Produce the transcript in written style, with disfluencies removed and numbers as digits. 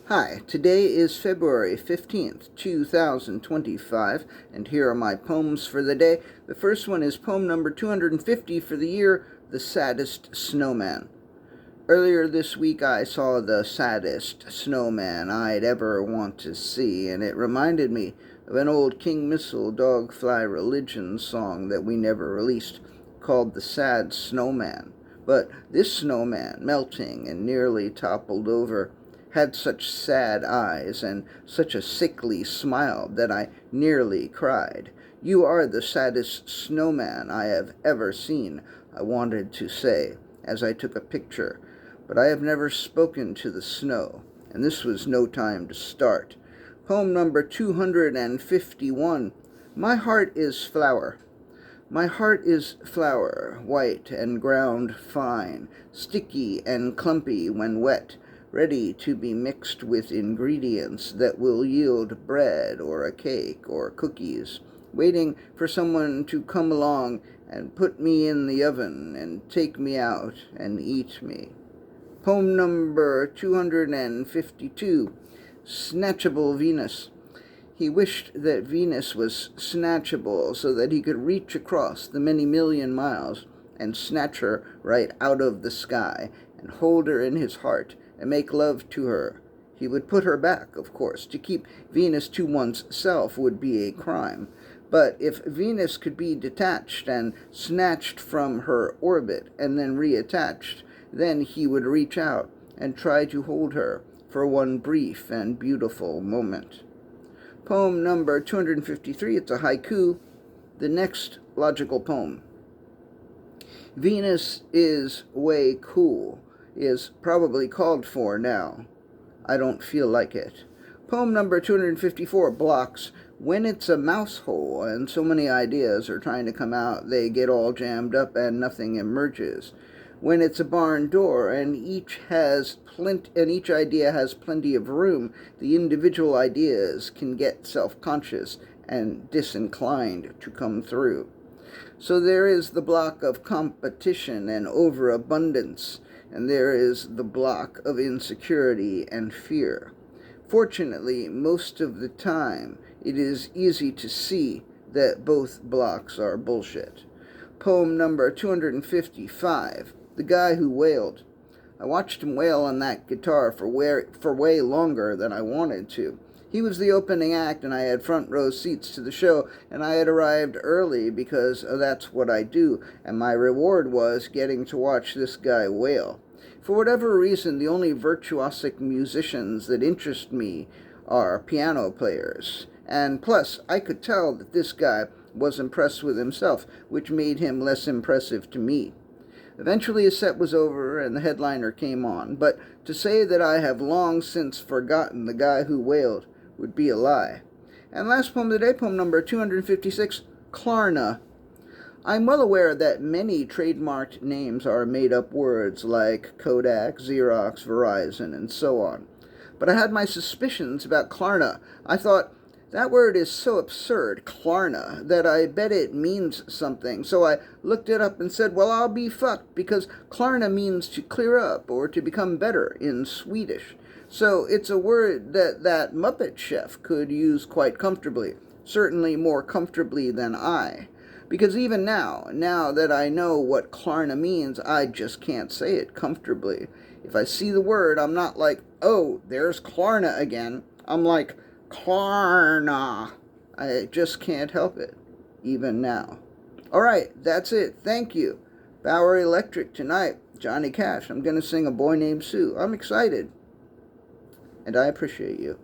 Hi, today is February 15th, 2025, and here are my poems for the day. The first one is poem number 250 for the year, The Saddest Snowman. Earlier this week I saw the saddest snowman I'd ever want to see, and it reminded me of an old King Missile Dogfly Religion song that we never released, called The Sad Snowman. But this snowman, melting and nearly toppled over, had such sad eyes and such a sickly smile that I nearly cried. "You are the saddest snowman I have ever seen," I wanted to say as I took a picture, but I have never spoken to the snow, and this was no time to start. Poem number 251. My heart is flour. My heart is flour, white and ground fine, sticky and clumpy when wet, ready to be mixed with ingredients that will yield bread or a cake or cookies, waiting for someone to come along and put me in the oven and take me out and eat me. Poem number 252, Snatchable Venus. He wished that Venus was snatchable so that he could reach across the many million miles and snatch her right out of the sky and hold her in his heart and make love to her. He would put her back, of course. To keep Venus to one's self would be a crime. But if Venus could be detached and snatched from her orbit and then reattached, then he would reach out and try to hold her for one brief and beautiful moment. Poem number 253, it's a haiku, the next logical poem. Venus is way cool is probably called for now. I don't feel like it. Poem number 254, blocks. When it's a mouse hole and so many ideas are trying to come out, they get all jammed up and nothing emerges. When it's a barn door and each idea has plenty of room, the individual ideas can get self-conscious and disinclined to come through. So there is the block of competition and overabundance, and there is the block of insecurity and fear. Fortunately, most of the time, it is easy to see that both blocks are bullshit. Poem number 255, The Guy Who Wailed. I watched him wail on that guitar for way longer than I wanted to. He was the opening act, and I had front row seats to the show, and I had arrived early because that's what I do, and my reward was getting to watch this guy wail. For whatever reason, the only virtuosic musicians that interest me are piano players, and plus, I could tell that this guy was impressed with himself, which made him less impressive to me. Eventually his set was over and the headliner came on, but to say that I have long since forgotten the guy who wailed would be a lie. And last poem of the day, poem number 256, Klarna. I'm well aware that many trademarked names are made-up words like Kodak, Xerox, Verizon, and so on. But I had my suspicions about Klarna. I thought, that word is so absurd, Klarna, that I bet it means something. So I looked it up and said, well, I'll be fucked, because Klarna means to clear up or to become better in Swedish. So it's a word that Muppet Chef could use quite comfortably, certainly more comfortably than I. Because even now that I know what Klarna means, I just can't say it comfortably. If I see the word, I'm not like, oh, there's Klarna again. I'm like, Klarna. I just can't help it, even now. All right, that's it. Thank you. Bowery Electric tonight, Johnny Cash. I'm going to sing A Boy Named Sue. I'm excited. And I appreciate you.